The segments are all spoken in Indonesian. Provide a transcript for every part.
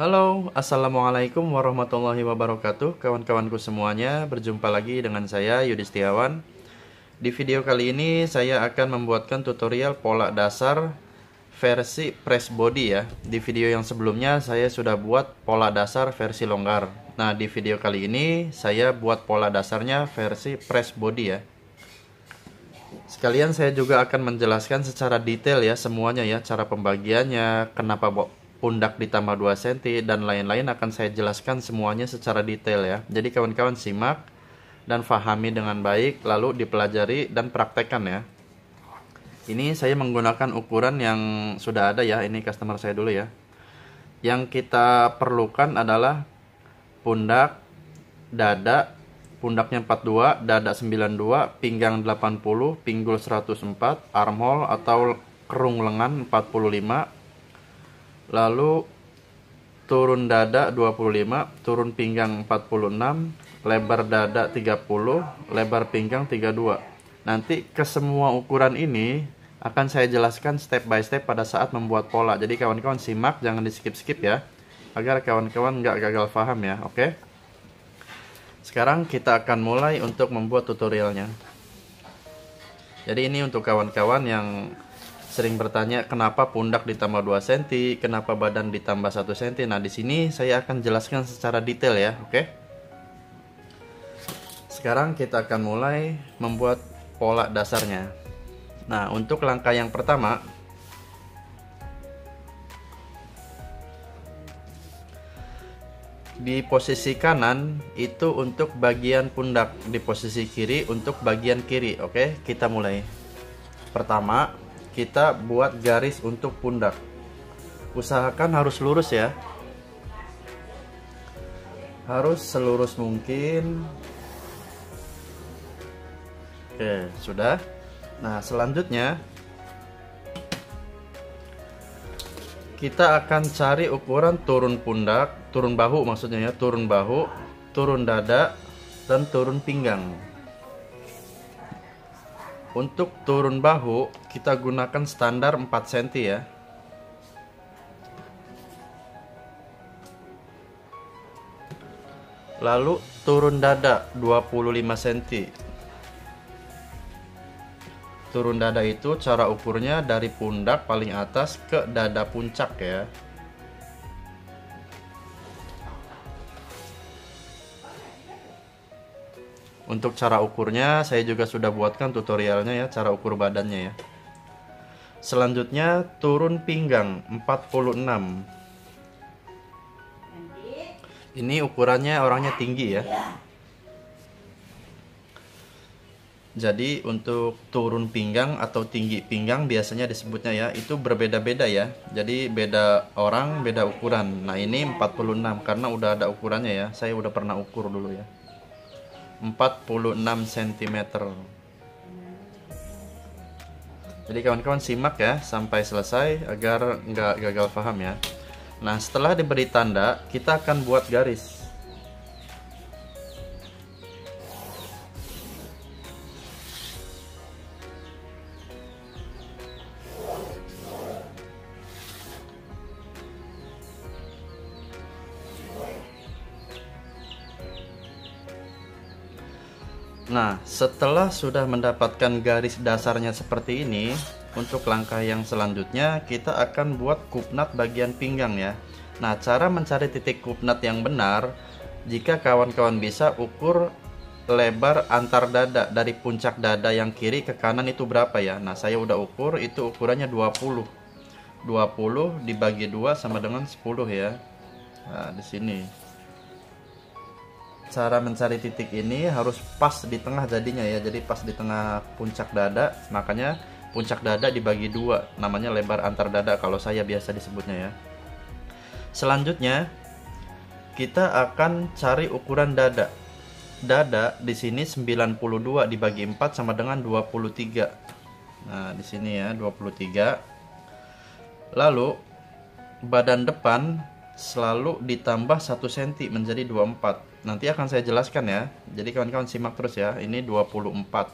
Halo, Assalamualaikum warahmatullahi wabarakatuh. Kawan-kawanku semuanya, berjumpa lagi dengan saya Yudi Setiawan. Di video kali ini saya akan membuatkan tutorial pola dasar versi press body ya. Di video yang sebelumnya saya sudah buat pola dasar versi longgar. Nah, di video kali ini saya buat pola dasarnya versi press body ya. Sekalian saya juga akan menjelaskan secara detail ya semuanya ya, cara pembagiannya, kenapa pundak ditambah 2 cm dan lain-lain akan saya jelaskan semuanya secara detail ya. Jadi kawan-kawan simak dan fahami dengan baik, lalu dipelajari dan praktekkan ya. Ini saya menggunakan ukuran yang sudah ada ya, ini customer saya dulu ya. Yang kita perlukan adalah pundak, dada, pundaknya 42, dada 92, pinggang 80, pinggul 104, armhole atau kerung lengan 45, lalu turun dada 25, turun pinggang 46, lebar dada 30, lebar pinggang 32. Nanti ke semua ukuran ini akan saya jelaskan step by step pada saat membuat pola. Jadi kawan-kawan simak, jangan di skip-skip ya, agar kawan-kawan nggak gagal paham ya. Oke. Sekarang kita akan mulai untuk membuat tutorialnya. Jadi ini untuk kawan-kawan yang sering bertanya kenapa pundak ditambah 2 cm, kenapa badan ditambah 1 cm. Nah, di sini saya akan jelaskan secara detail ya, oke? Sekarang kita akan mulai membuat pola dasarnya. Nah, untuk langkah yang pertama, di posisi kanan itu untuk bagian pundak, di posisi kiri untuk bagian kiri, oke? Kita mulai. Pertama, kita buat garis untuk pundak. Usahakan harus lurus ya, harus selurus mungkin. Oke, sudah. Nah, selanjutnya kita akan cari ukuran turun pundak, turun bahu maksudnya ya, turun bahu, turun dada, dan turun pinggang. Untuk turun bahu kita gunakan standar 4 cm ya. Lalu turun dada 25 cm. Turun dada itu cara ukurnya dari pundak paling atas ke dada puncak ya. Untuk cara ukurnya saya juga sudah buatkan tutorialnya ya, cara ukur badannya ya. Selanjutnya turun pinggang 46. Ini ukurannya orangnya tinggi ya. Jadi untuk turun pinggang atau tinggi pinggang biasanya disebutnya ya, itu berbeda-beda ya. Jadi beda orang beda ukuran. Nah, ini 46 karena udah ada ukurannya ya. Saya udah pernah ukur dulu ya. 46 cm. Jadi kawan-kawan simak ya sampai selesai agar nggak gagal paham ya. Nah, setelah diberi tanda kita akan buat garis. Nah, setelah sudah mendapatkan garis dasarnya seperti ini, untuk langkah yang selanjutnya kita akan buat kupnat bagian pinggang ya. Nah, cara mencari titik kupnat yang benar, jika kawan-kawan bisa ukur lebar antar dada dari puncak dada yang kiri ke kanan itu berapa ya. Nah, saya udah ukur, itu ukurannya 20. 20 dibagi 2 sama dengan 10 ya. Nah, di sini. Cara mencari titik ini harus pas di tengah jadinya ya, jadi pas di tengah puncak dada, makanya puncak dada dibagi 2, namanya lebar antar dada kalau saya biasa disebutnya ya. Selanjutnya kita akan cari ukuran dada. Dada di sini 92 dibagi 4 sama dengan 23. Nah, di sini ya 23. Lalu badan depan selalu ditambah 1 cm menjadi 24. Nanti akan saya jelaskan ya. Jadi kawan-kawan simak terus ya. Ini 24.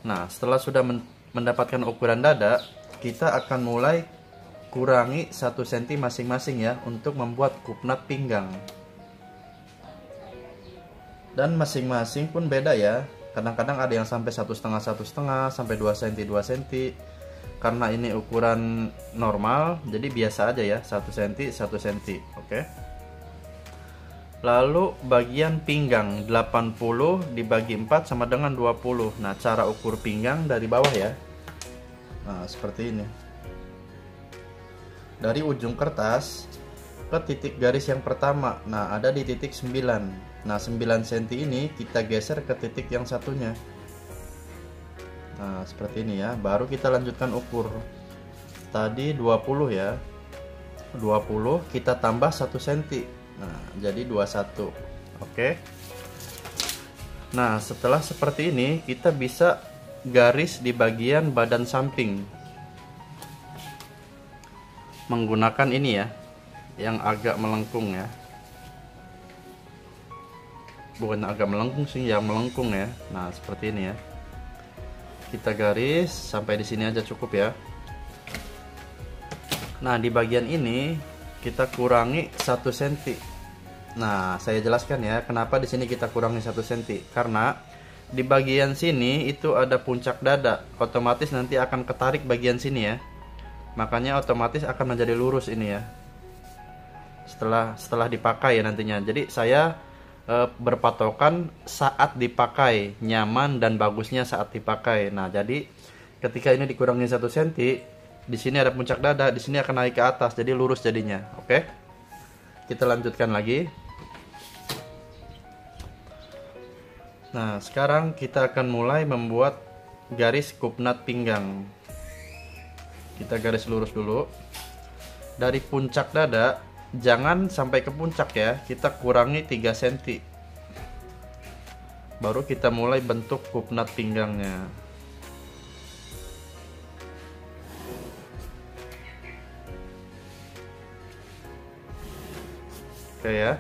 Nah, setelah sudah mendapatkan ukuran dada, kita akan mulai kurangi 1 cm masing-masing ya untuk membuat kupnat pinggang. Dan masing-masing pun beda ya. Kadang-kadang ada yang sampai 1,5 sampai 2 cm 2 cm. Karena ini ukuran normal, jadi biasa aja ya, 1 cm 1 cm. Oke. Lalu bagian pinggang 80 dibagi 4 sama dengan 20. Nah, cara ukur pinggang dari bawah ya. Nah, seperti ini. Dari ujung kertas ke titik garis yang pertama. Nah, ada di titik 9. Nah, 9 cm ini kita geser ke titik yang satunya. Nah, seperti ini ya. Baru kita lanjutkan ukur. Tadi 20 ya. 20 kita tambah 1 cm. Nah, jadi 21. Oke. Nah, setelah seperti ini kita bisa garis di bagian badan samping menggunakan ini ya, yang agak melengkung ya. Bukan agak melengkung sih, yang melengkung ya. Nah, seperti ini ya. Kita garis sampai di sini aja cukup ya. Nah, di bagian ini kita kurangi 1 cm. Nah, saya jelaskan ya kenapa di sini kita kurangi 1 cm. Karena di bagian sini itu ada puncak dada, otomatis nanti akan ketarik bagian sini ya. Makanya otomatis akan menjadi lurus ini ya. Setelah dipakai ya nantinya. Jadi saya berpatokan saat dipakai, nyaman dan bagusnya saat dipakai. Nah, jadi ketika ini dikurangi 1 cm, di sini ada puncak dada, di sini akan naik ke atas, jadi lurus jadinya. Oke. Kita lanjutkan lagi. Nah, sekarang kita akan mulai membuat garis kupnat pinggang. Kita garis lurus dulu. Dari puncak dada, jangan sampai ke puncak ya, kita kurangi 3 cm. Baru kita mulai bentuk kupnat pinggangnya. Oke ya.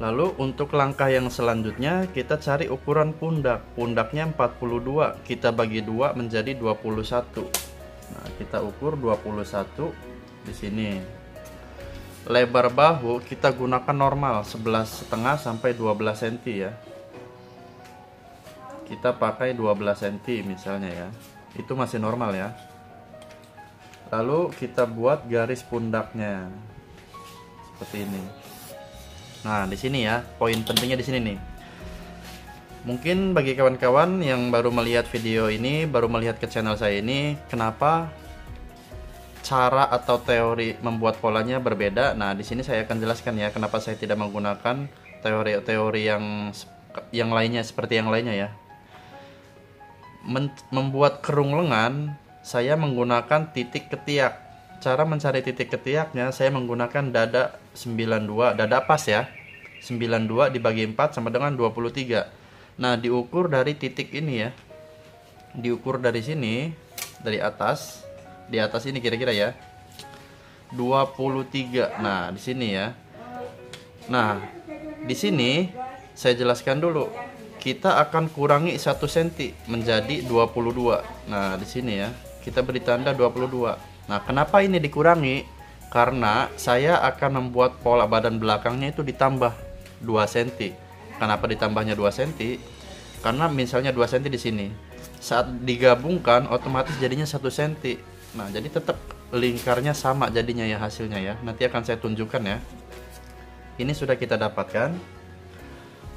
Lalu untuk langkah yang selanjutnya kita cari ukuran pundak. Pundaknya 42, kita bagi 2 menjadi 21. Nah, kita ukur 21 di sini. Lebar bahu kita gunakan normal 11,5 sampai 12 cm ya. Kita pakai 12 cm misalnya ya. Itu masih normal ya. Lalu kita buat garis pundaknya seperti ini. Nah, di sini ya, poin pentingnya di sini nih. Mungkin bagi kawan-kawan yang baru melihat video ini, baru melihat ke channel saya ini, kenapa cara atau teori membuat polanya berbeda? Nah, di sini saya akan jelaskan ya, kenapa saya tidak menggunakan teori-teori yang lainnya seperti yang lainnya ya. Membuat kerung lengan saya menggunakan titik ketiak. Cara mencari titik ketiaknya saya menggunakan dada 92, dada pas ya. 92 dibagi 4 sama dengan 23. Nah, diukur dari titik ini ya. Diukur dari sini, dari atas. Di atas ini kira-kira ya. 23. Nah, di sini ya. Nah, di sini saya jelaskan dulu. Kita akan kurangi 1 cm menjadi 22. Nah, di sini ya. Kita beri tanda 22. Nah, kenapa ini dikurangi? Karena saya akan membuat pola badan belakangnya itu ditambah 2 cm. Kenapa ditambahnya 2 cm? Karena misalnya 2 cm di sini. Saat digabungkan otomatis jadinya 1 cm. Nah, jadi tetap lingkarnya sama jadinya ya hasilnya ya. Nanti akan saya tunjukkan ya. Ini sudah kita dapatkan.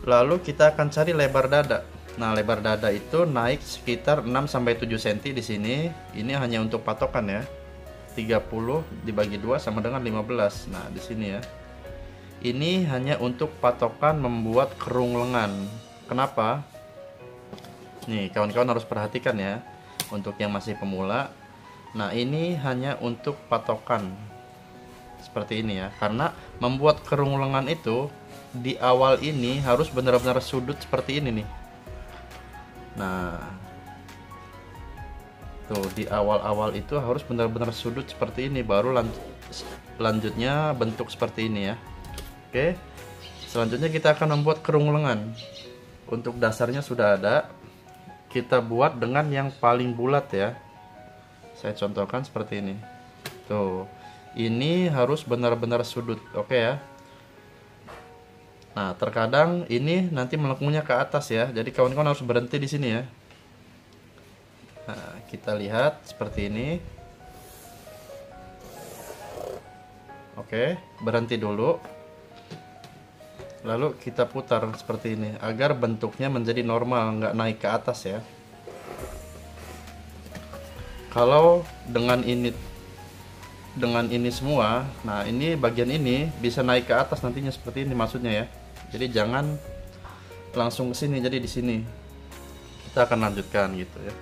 Lalu kita akan cari lebar dada. Nah, lebar dada itu naik sekitar 6 sampai 7 cm di sini. Ini hanya untuk patokan ya. 30 dibagi 2 sama dengan 15. Nah, di sini ya. Ini hanya untuk patokan membuat kerung lengan. Kenapa? Nih, kawan-kawan harus perhatikan ya. Untuk yang masih pemula. Nah, ini hanya untuk patokan. Seperti ini ya. Karena membuat kerung lengan itu di awal ini harus benar-benar sudut seperti ini nih. Nah, tuh di awal-awal itu harus benar-benar sudut seperti ini, baru lanjutnya bentuk seperti ini ya. Oke, selanjutnya kita akan membuat kerung lengan. Untuk dasarnya sudah ada, kita buat dengan yang paling bulat ya. Saya contohkan seperti ini. Tuh, ini harus benar-benar sudut, oke ya. Nah, terkadang ini nanti melengkungnya ke atas ya. Jadi kawan-kawan harus berhenti di sini ya. Nah, kita lihat seperti ini. Oke, berhenti dulu. Lalu kita putar seperti ini agar bentuknya menjadi normal, nggak naik ke atas ya. Kalau dengan ini semua, nah ini bagian ini bisa naik ke atas nantinya seperti ini maksudnya ya. Jadi jangan langsung ke sini, jadi di sini kita akan lanjutkan gitu ya.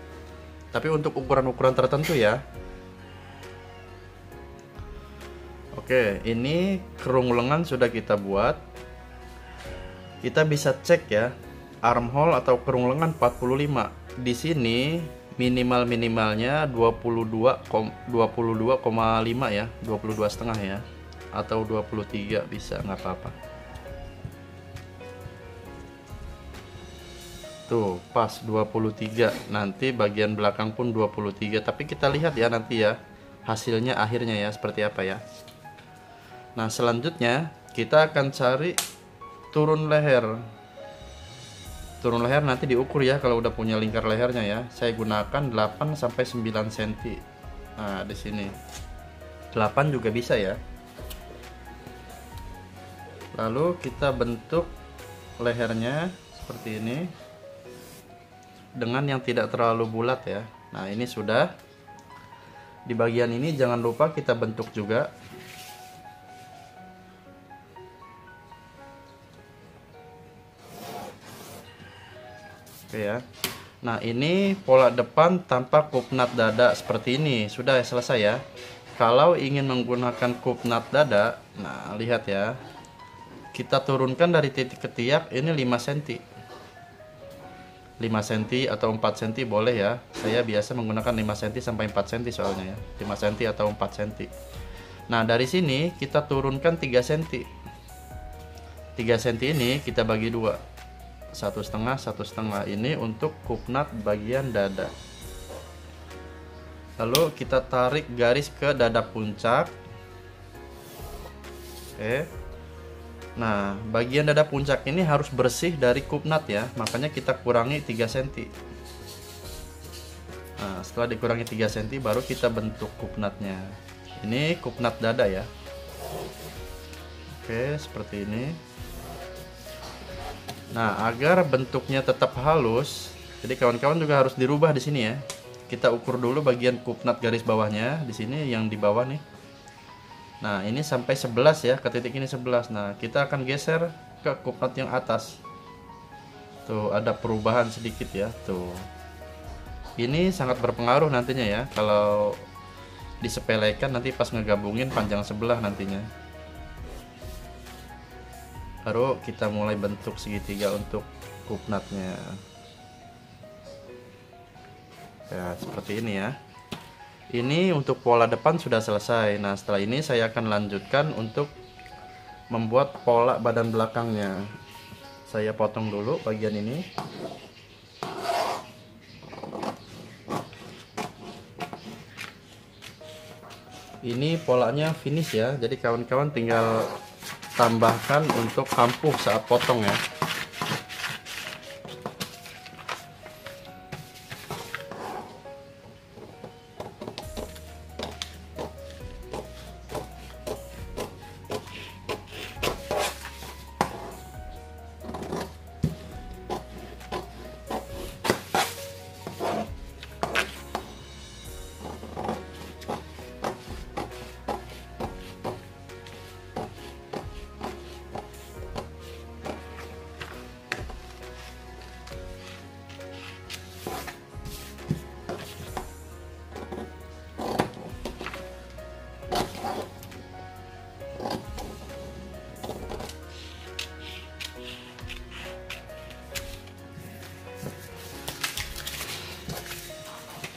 Tapi untuk ukuran-ukuran tertentu ya. Oke, ini kerung lengan sudah kita buat. Kita bisa cek ya, armhole atau kerung lengan 45. Di sini minimalnya 22,5 ya, 22,5 ya, atau 23 bisa, nggak apa-apa. Tuh, pas 23. Nanti bagian belakang pun 23. Tapi kita lihat ya nanti ya, hasilnya akhirnya ya seperti apa ya. Nah, selanjutnya kita akan cari turun leher. Turun leher nanti diukur ya kalau udah punya lingkar lehernya ya. Saya gunakan 8 sampai 9 cm. Nah, di sini 8 juga bisa ya. Lalu kita bentuk lehernya seperti ini dengan yang tidak terlalu bulat ya. Nah, ini sudah. Di bagian ini jangan lupa kita bentuk juga. Oke ya. Nah, ini pola depan tanpa kupnat dada seperti ini. Sudah selesai ya. Kalau ingin menggunakan kupnat dada, nah lihat ya. Kita turunkan dari titik ketiak ini 5 cm. 5 cm atau 4 cm boleh ya. Saya biasa menggunakan 5 cm sampai 4 cm soalnya ya. 5 cm atau 4 cm. Nah, dari sini kita turunkan 3 cm. 3 cm ini kita bagi dua. 1,5 ini untuk kupnat bagian dada. Lalu kita tarik garis ke dada puncak. Oke. Nah, bagian dada puncak ini harus bersih dari kupnat ya, makanya kita kurangi 3 cm. Nah, setelah dikurangi 3 cm baru kita bentuk kupnatnya. Ini kupnat dada ya. Oke, seperti ini. Nah, agar bentuknya tetap halus, jadi kawan-kawan juga harus dirubah di sini ya. Kita ukur dulu bagian kupnat garis bawahnya di sini yang di bawah nih. Nah, ini sampai 11 ya, ke titik ini 11. Nah, kita akan geser ke kupnat yang atas. Tuh, ada perubahan sedikit ya, tuh. Ini sangat berpengaruh nantinya ya, kalau disepelekan nanti pas ngegabungin panjang sebelah nantinya. Baru kita mulai bentuk segitiga untuk kupnatnya. Ya, seperti ini ya. Ini untuk pola depan sudah selesai. Nah, setelah ini saya akan lanjutkan untuk membuat pola badan belakangnya. Saya potong dulu bagian ini. Ini polanya finish ya. Jadi kawan-kawan tinggal tambahkan untuk kampuh saat potong ya.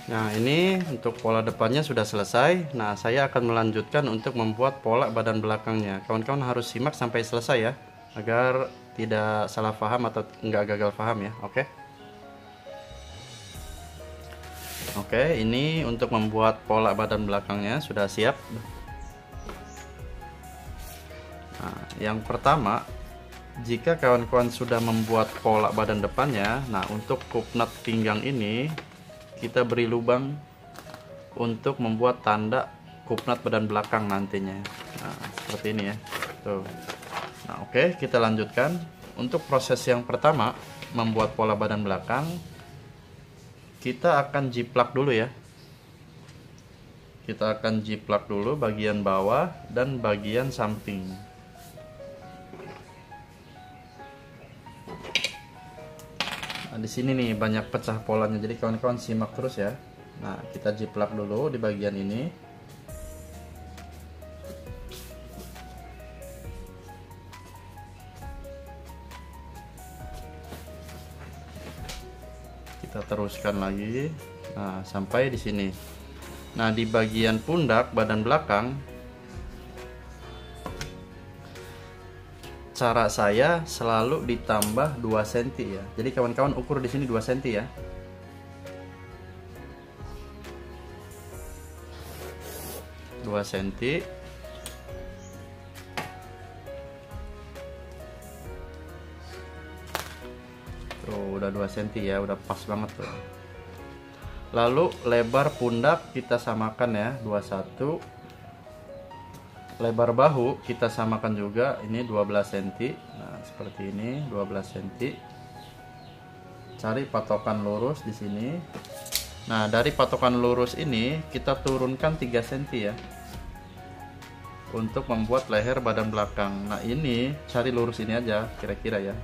Nah, ini untuk pola depannya sudah selesai. Nah, saya akan melanjutkan untuk membuat pola badan belakangnya. Kawan-kawan harus simak sampai selesai ya, agar tidak salah paham atau enggak gagal paham ya. Oke. Oke, ini untuk membuat pola badan belakangnya sudah siap. Nah, yang pertama, jika kawan-kawan sudah membuat pola badan depannya, nah untuk kupnat pinggang ini kita beri lubang untuk membuat tanda kupnat badan belakang nantinya. Nah, seperti ini ya. Tuh. Nah, oke, kita lanjutkan. Untuk proses yang pertama, membuat pola badan belakang, kita akan jiplak dulu ya. Kita akan jiplak dulu bagian bawah dan bagian samping. Nah, di sini nih banyak pecah polanya, jadi kawan-kawan simak terus ya. Nah, kita jiplak dulu di bagian ini. Kita teruskan lagi. Nah, sampai di sini. Nah, di bagian pundak badan belakang, cara saya selalu ditambah 2 cm ya. Jadi kawan-kawan ukur di sini 2 cm ya. Dua cm. Tuh, udah 2 cm ya, udah pas banget tuh. Lalu lebar pundak kita samakan ya, 21. Lebar bahu kita samakan juga, ini 12 cm. Nah, seperti ini, 12 cm. Cari patokan lurus di sini. Nah, dari patokan lurus ini kita turunkan 3 cm ya. Untuk membuat leher badan belakang. Nah, ini cari lurus ini aja kira-kira ya.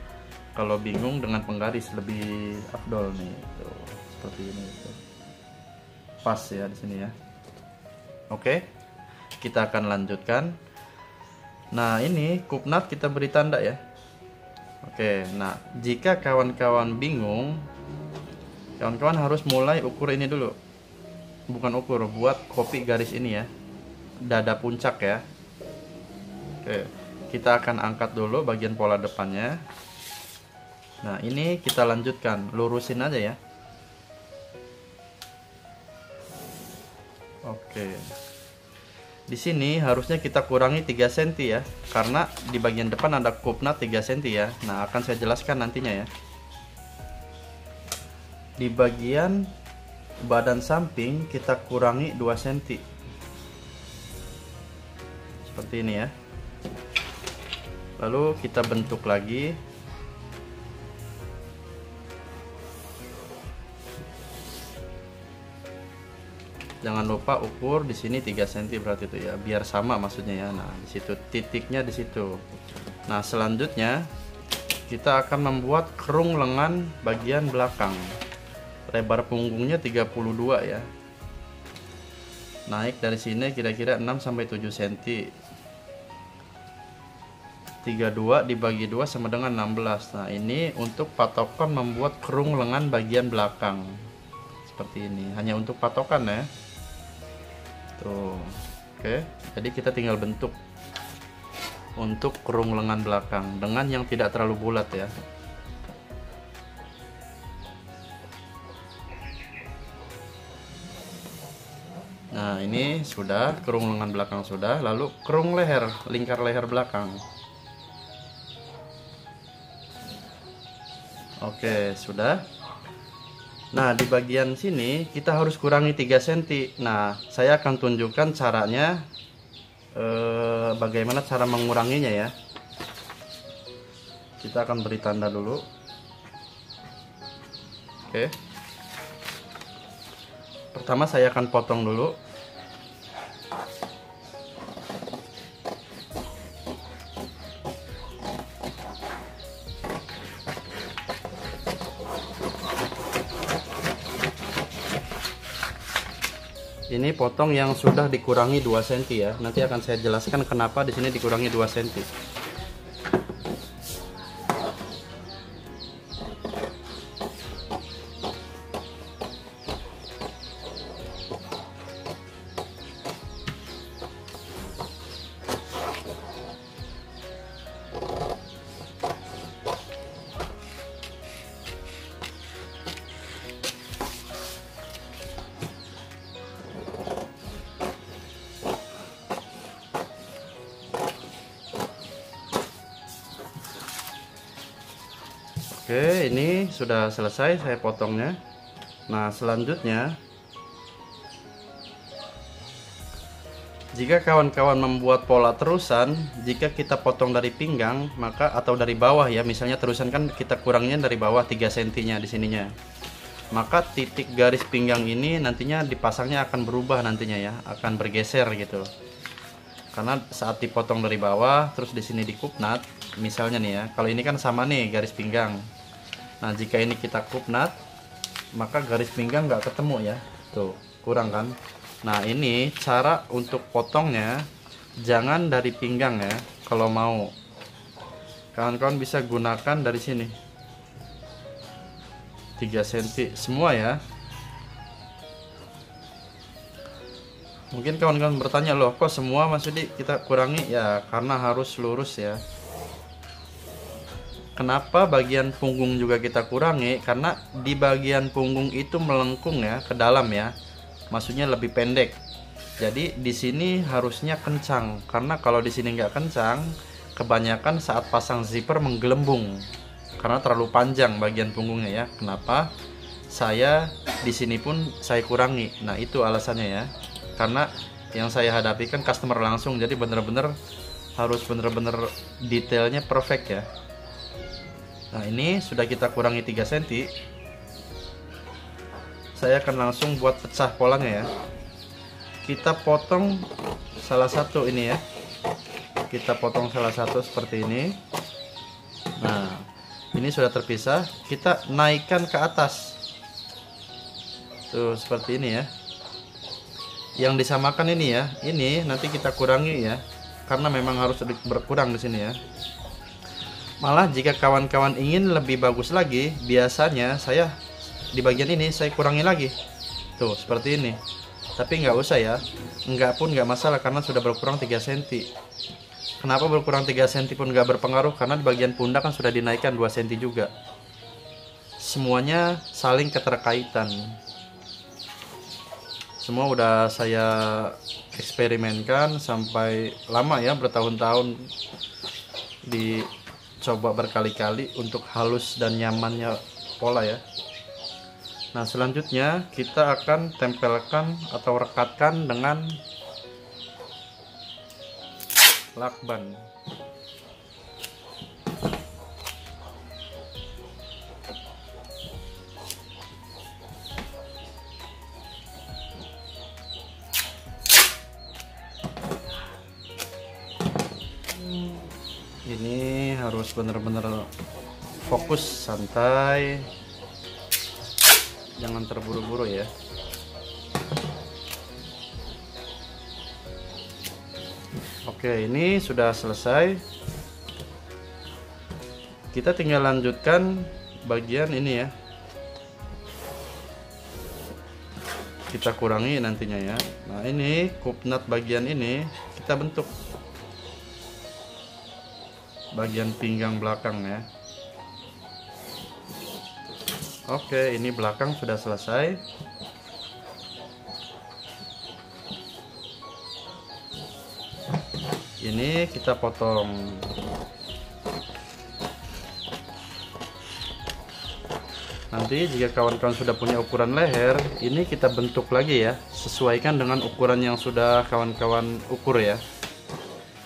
Kalau bingung dengan penggaris lebih afdol nih. Tuh, seperti ini tuh. Pas ya di sini ya. Oke. Kita akan lanjutkan. Nah, ini kupnat kita beri tanda ya. Oke, nah jika kawan-kawan bingung, kawan-kawan harus mulai ukur ini dulu. Bukan ukur, buat kopi garis ini ya. Dada puncak ya. Oke, kita akan angkat dulu bagian pola depannya. Nah, ini kita lanjutkan, lurusin aja ya. Oke. Di sini harusnya kita kurangi 3 cm ya, karena di bagian depan ada kupnat 3 cm ya. Nah, akan saya jelaskan nantinya ya. Di bagian badan samping kita kurangi 2 cm. Seperti ini ya. Lalu kita bentuk lagi. Jangan lupa ukur di sini 3 cm berarti itu ya, biar sama maksudnya ya. Nah, di situ titiknya di situ. Nah, selanjutnya kita akan membuat kerung lengan bagian belakang. Lebar punggungnya 32 ya. Naik dari sini kira-kira 6 sampai 7 cm. 32 dibagi 2 sama dengan 16. Nah, ini untuk patokan membuat kerung lengan bagian belakang. Seperti ini, hanya untuk patokan ya. Tuh. Oke, jadi kita tinggal bentuk untuk kerung lengan belakang dengan yang tidak terlalu bulat ya. Nah, ini sudah kerung lengan belakang sudah, lalu kerung leher, lingkar leher belakang. Oke, sudah. Nah, di bagian sini kita harus kurangi 3 cm. Nah, saya akan tunjukkan caranya, bagaimana cara menguranginya ya. Kita akan beri tanda dulu. Oke. Pertama saya akan potong dulu. Ini potong yang sudah dikurangi 2 cm ya. Nanti akan saya jelaskan kenapa di sini dikurangi 2 cm. Oke, ini sudah selesai saya potongnya. Nah, selanjutnya jika kawan-kawan membuat pola terusan, jika kita potong dari pinggang, maka atau dari bawah ya, misalnya terusan kan kita kurangnya dari bawah 3 cm di sininya. Maka titik garis pinggang ini nantinya dipasangnya akan berubah nantinya ya, akan bergeser gitu. Karena saat dipotong dari bawah terus di sini dikupnat, misalnya nih ya, kalau ini kan sama nih garis pinggang. Nah, jika ini kita kupnat, maka garis pinggang nggak ketemu ya. Tuh, kurang kan? Nah, ini cara untuk potongnya, jangan dari pinggang ya. Kalau mau, kawan-kawan bisa gunakan dari sini 3 cm semua ya. Mungkin kawan-kawan bertanya, loh kok semua Mas Yudi kita kurangi? Ya karena harus lurus ya. Kenapa bagian punggung juga kita kurangi? Karena di bagian punggung itu melengkung ya ke dalam ya, maksudnya lebih pendek. Jadi di sini harusnya kencang, karena kalau di sini nggak kencang, kebanyakan saat pasang zipper menggelembung karena terlalu panjang bagian punggungnya ya. Kenapa saya di sini pun saya kurangi? Nah, itu alasannya ya. Karena yang saya hadapi kan customer langsung, jadi bener-bener harus bener-bener detailnya perfect ya. Nah, ini sudah kita kurangi 3 cm. Saya akan langsung buat pecah polanya ya. Kita potong salah satu ini ya. Kita potong salah satu seperti ini. Nah, ini sudah terpisah. Kita naikkan ke atas. Tuh, seperti ini ya. Yang disamakan ini ya, ini nanti kita kurangi ya, karena memang harus berkurang di sini ya. Malah jika kawan-kawan ingin lebih bagus lagi, biasanya saya di bagian ini saya kurangi lagi. Tuh, seperti ini. Tapi nggak usah ya, nggak pun nggak masalah karena sudah berkurang 3 cm. Kenapa berkurang 3 cm pun nggak berpengaruh? Karena di bagian pundak kan sudah dinaikkan 2 cm juga. Semuanya saling keterkaitan. Semua udah saya eksperimenkan sampai lama ya, bertahun-tahun, dicoba berkali-kali untuk halus dan nyamannya pola ya. Nah, selanjutnya kita akan tempelkan atau rekatkan dengan lakban. Ini harus benar-benar fokus, santai, jangan terburu-buru ya. Oke, ini sudah selesai. Kita tinggal lanjutkan bagian ini ya. Kita kurangi nantinya ya. Nah, ini kupnat bagian ini kita bentuk bagian pinggang belakang ya. Oke, ini belakang sudah selesai. Ini kita potong. Nanti jika kawan-kawan sudah punya ukuran leher, ini kita bentuk lagi ya, sesuaikan dengan ukuran yang sudah kawan-kawan ukur ya.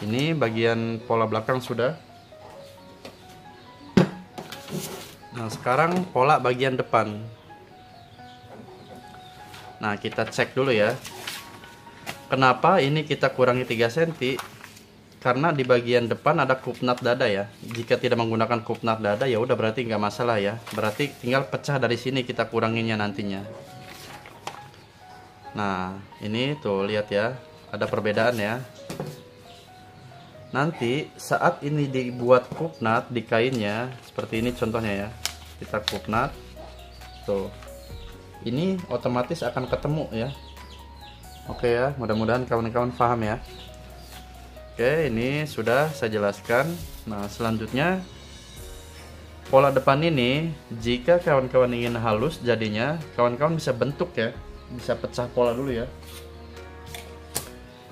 Ini bagian pola belakang sudah. Nah, sekarang pola bagian depan. Nah, kita cek dulu ya. Kenapa ini kita kurangi 3 cm? Karena di bagian depan ada kupnat dada ya. Jika tidak menggunakan kupnat dada ya udah berarti nggak masalah ya. Berarti tinggal pecah dari sini kita kuranginya nantinya. Nah, ini tuh lihat ya, ada perbedaan ya. Nanti saat ini dibuat kupnat di kainnya seperti ini contohnya ya. Kita kupnat. Tuh. Ini otomatis akan ketemu ya. Oke ya, mudah-mudahan kawan-kawan paham ya. Oke, ini sudah saya jelaskan. Nah, selanjutnya pola depan ini jika kawan-kawan ingin halus jadinya, kawan-kawan bisa bentuk ya. Bisa pecah pola dulu ya.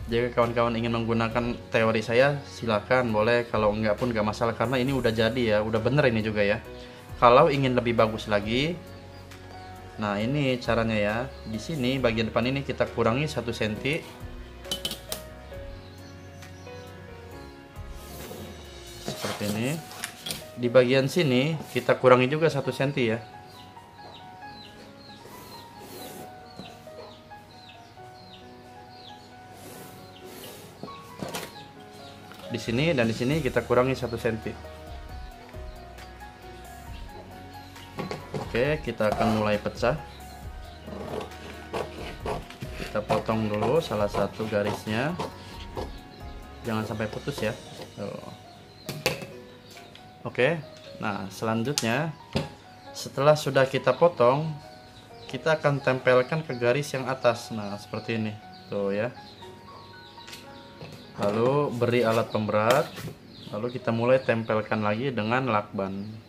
Jika kawan-kawan ingin menggunakan teori saya, silakan boleh. Kalau enggak pun enggak masalah karena ini udah jadi ya, udah bener ini juga ya. Kalau ingin lebih bagus lagi, nah ini caranya ya. Di sini bagian depan ini kita kurangi 1 cm. Seperti ini. Di bagian sini kita kurangi juga 1 cm ya. Di sini dan di sini kita kurangi 1 cm. Oke, kita akan mulai pecah. Kita potong dulu salah satu garisnya, jangan sampai putus ya. Oke, nah selanjutnya setelah sudah kita potong, kita akan tempelkan ke garis yang atas. Nah seperti ini tuh ya. Lalu beri alat pemberat, lalu kita mulai tempelkan lagi dengan lakban.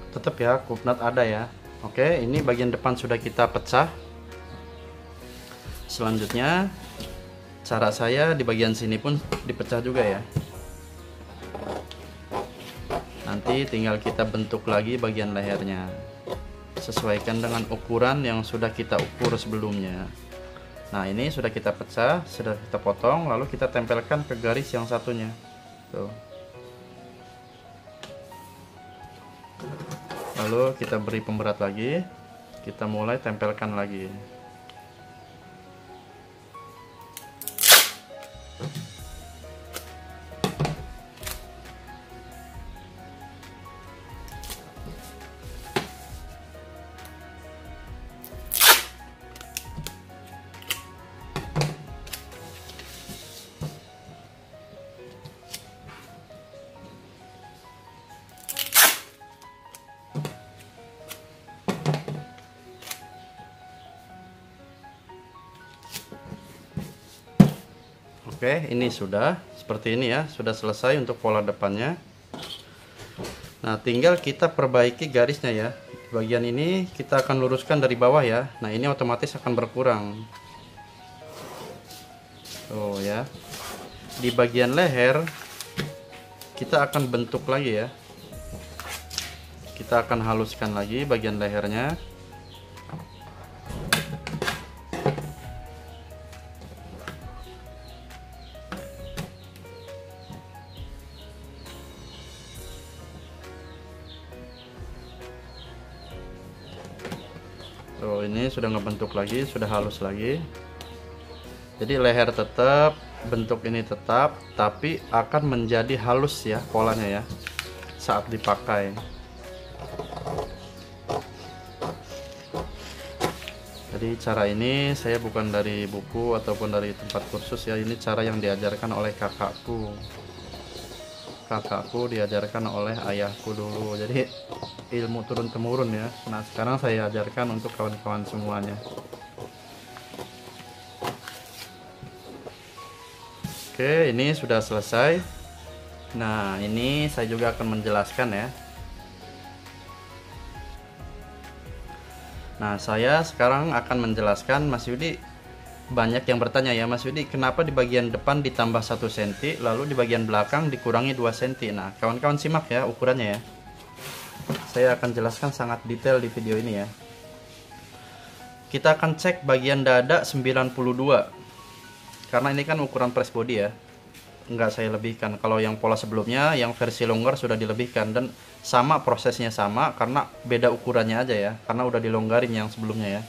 Tetap ya, kupnat ada ya. Oke, ini bagian depan sudah kita pecah. Selanjutnya cara saya di bagian sini pun dipecah juga ya. Nanti tinggal kita bentuk lagi bagian lehernya, sesuaikan dengan ukuran yang sudah kita ukur sebelumnya. Nah ini sudah kita pecah, sudah kita potong, lalu kita tempelkan ke garis yang satunya tuh. Lalu kita beri pemberat lagi, kita mulai tempelkan lagi. Oke, ini sudah seperti ini ya, sudah selesai untuk pola depannya. Nah, tinggal kita perbaiki garisnya ya. Di bagian ini kita akan luruskan dari bawah ya. Nah, ini otomatis akan berkurang. Oh ya. Di bagian leher kita akan bentuk lagi ya. Kita akan haluskan lagi bagian lehernya. Tuh, ini sudah ngebentuk lagi, sudah halus lagi. Jadi leher tetap, bentuk ini tetap, tapi akan menjadi halus ya polanya ya saat dipakai. Jadi cara ini saya bukan dari buku ataupun dari tempat kursus ya, ini cara yang diajarkan oleh kakakku. Kakakku diajarkan oleh ayahku dulu, jadi ilmu turun temurun ya. Nah sekarang saya ajarkan untuk kawan-kawan semuanya. Oke, ini sudah selesai. Nah ini saya juga akan menjelaskan ya. Nah saya sekarang akan menjelaskan. Mas Yudi, banyak yang bertanya ya, Mas Yudi, kenapa di bagian depan ditambah 1 cm, lalu di bagian belakang dikurangi 2 cm. Nah, kawan-kawan simak ya ukurannya ya. Saya akan jelaskan sangat detail di video ini ya. Kita akan cek bagian dada 92. Karena ini kan ukuran press body ya. Enggak saya lebihkan. Kalau yang pola sebelumnya, yang versi longgar sudah dilebihkan. Dan sama prosesnya sama, karena beda ukurannya aja ya. Karena udah dilonggarin yang sebelumnya ya.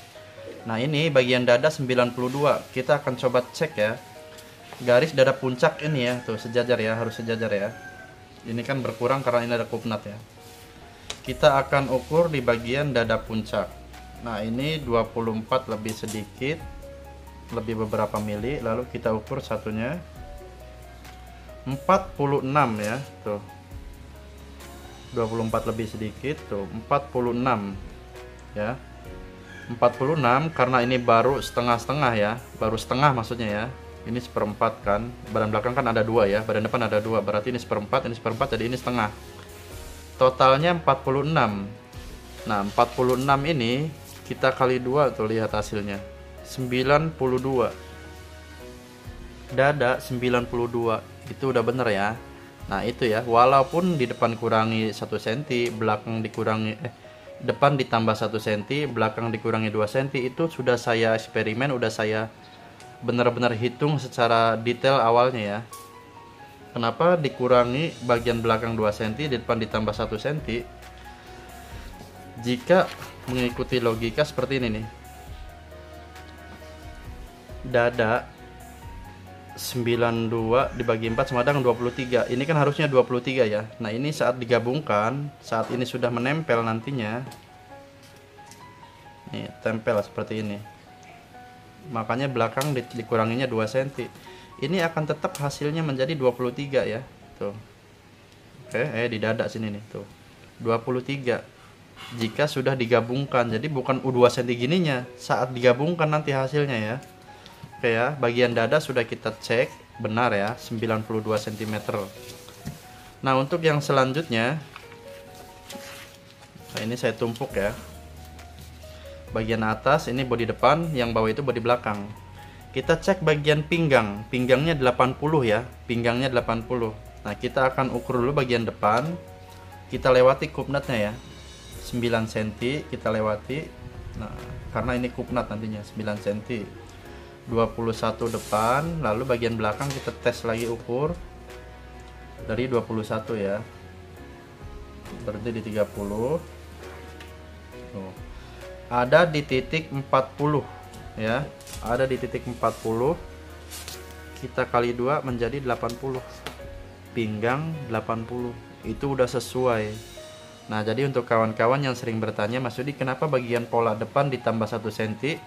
Nah ini bagian dada 92, kita akan coba cek ya. Garis dada puncak ini ya, tuh sejajar ya, harus sejajar ya. Ini kan berkurang karena ini ada kupnat ya. Kita akan ukur di bagian dada puncak. Nah ini 24 lebih sedikit, lebih beberapa mili. Lalu kita ukur satunya 46 ya, tuh 24 lebih sedikit, tuh 46 ya. 46 karena ini baru setengah-setengah ya, baru setengah maksudnya ya. Ini seperempat kan, badan belakang kan ada dua ya, badan depan ada dua, berarti ini seperempat, jadi ini setengah. Totalnya 46. Nah 46 ini kita kali 2 tuh, lihat hasilnya 92. Dada 92, itu udah bener ya. Nah itu ya, walaupun di depan kurangi 1 cm, belakang dikurangi depan ditambah 1 cm, belakang dikurangi 2 cm, itu sudah saya eksperimen, udah saya benar-benar hitung secara detail awalnya ya. Kenapa dikurangi bagian belakang 2 cm, di depan ditambah 1 cm? Jika mengikuti logika seperti ini nih, dada 92 dibagi 4 sama dengan 23. Ini kan harusnya 23 ya. Nah ini saat digabungkan, saat ini sudah menempel nantinya, nih tempel seperti ini, makanya belakang dikuranginya 2 cm. Ini akan tetap hasilnya menjadi 23 ya, tuh. Oke, di dada sini nih, tuh 23 jika sudah digabungkan. Jadi bukan U2 cm gininya, saat digabungkan nanti hasilnya ya. Oke ya, bagian dada sudah kita cek benar ya, 92 cm. Nah untuk yang selanjutnya, nah ini saya tumpuk ya. Bagian atas ini bodi depan, yang bawah itu bodi belakang. Kita cek bagian pinggang, pinggangnya 80 ya, pinggangnya 80. Nah kita akan ukur dulu bagian depan, kita lewati kupnatnya ya, 9 cm kita lewati. Nah karena ini kupnat nantinya 9 cm, 21 depan, lalu bagian belakang kita tes lagi ukur dari 21 ya, berarti di 30. Tuh. Ada di titik 40 ya, ada di titik 40, kita kali 2 menjadi 80, pinggang 80, itu udah sesuai. Nah jadi untuk kawan-kawan yang sering bertanya, Mas Yudi kenapa bagian pola depan ditambah 1 cm,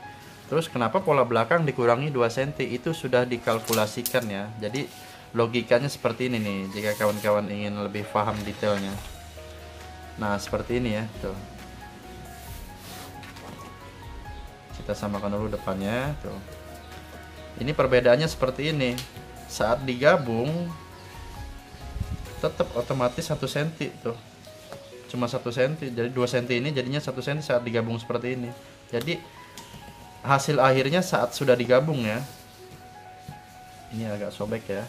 terus kenapa pola belakang dikurangi 2 cm, itu sudah dikalkulasikan ya. Jadi logikanya seperti ini nih, jika kawan-kawan ingin lebih paham detailnya. Nah seperti ini ya, tuh. Kita samakan dulu depannya, tuh. Ini perbedaannya seperti ini. Saat digabung tetap otomatis 1 cm tuh. Cuma 1 cm, jadi 2 cm ini jadinya 1 cm saat digabung seperti ini. Jadi hasil akhirnya saat sudah digabung ya. Ini agak sobek ya.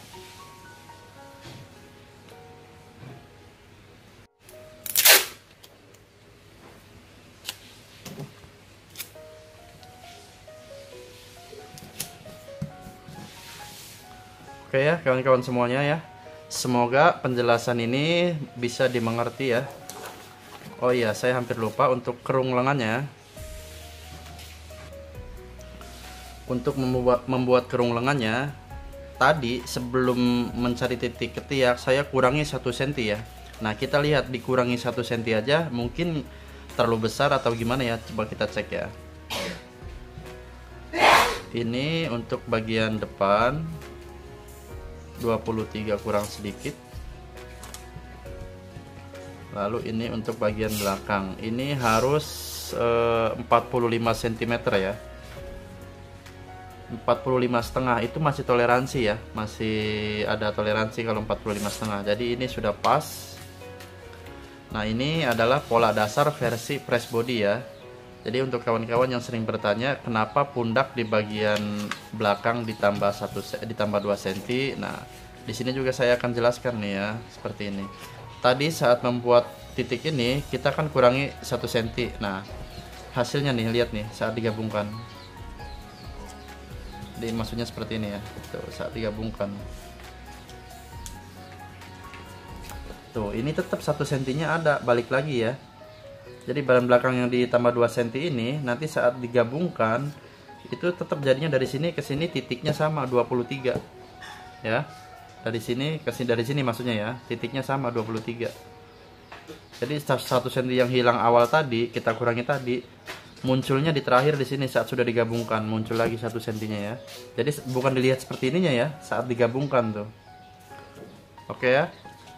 Oke ya kawan-kawan semuanya ya, semoga penjelasan ini bisa dimengerti ya. Oh iya, saya hampir lupa untuk kerung lengannya. Untuk membuat kerung lengannya, tadi sebelum mencari titik ketiak saya kurangi 1 cm ya. Nah kita lihat dikurangi 1 cm aja mungkin terlalu besar atau gimana ya, coba kita cek ya. Ini untuk bagian depan 23 kurang sedikit, lalu ini untuk bagian belakang ini harus 45 cm ya, 45,5 itu masih toleransi ya, masih ada toleransi kalau 45,5, jadi ini sudah pas. Nah ini adalah pola dasar versi press body ya. Jadi untuk kawan-kawan yang sering bertanya kenapa pundak di bagian belakang ditambah 2 cm. Nah, di sini juga saya akan jelaskan nih ya, seperti ini. Tadi saat membuat titik ini kita kan kurangi 1 cm. Nah, hasilnya nih lihat nih saat digabungkan. Jadi maksudnya seperti ini ya. Tuh, saat digabungkan. Tuh, ini tetap 1 cm-nya ada, balik lagi ya. Jadi badan belakang yang ditambah 2 cm ini nanti saat digabungkan itu tetap jadinya dari sini ke sini titiknya sama 23 ya. Dari sini ke sini, dari sini maksudnya ya, titiknya sama 23. Jadi 1 cm yang hilang awal tadi kita kurangi tadi munculnya di terakhir di sini saat sudah digabungkan, muncul lagi 1 cm-nya ya. Jadi bukan dilihat seperti ininya ya saat digabungkan tuh. Oke ya.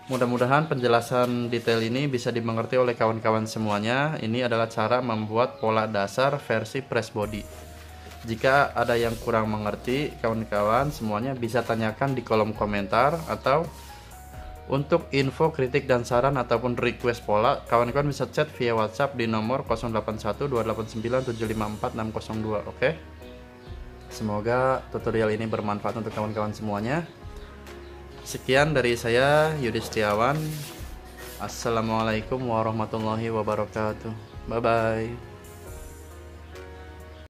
Mudah-mudahan penjelasan detail ini bisa dimengerti oleh kawan-kawan semuanya. Ini adalah cara membuat pola dasar versi press body. Jika ada yang kurang mengerti, kawan-kawan semuanya bisa tanyakan di kolom komentar, atau untuk info, kritik, dan saran ataupun request pola, kawan-kawan bisa chat via WhatsApp di nomor 081289754602. Oke. Semoga tutorial ini bermanfaat untuk kawan-kawan semuanya. Sekian dari saya, Yudi Setiawan. Assalamualaikum warahmatullahi wabarakatuh. Bye bye.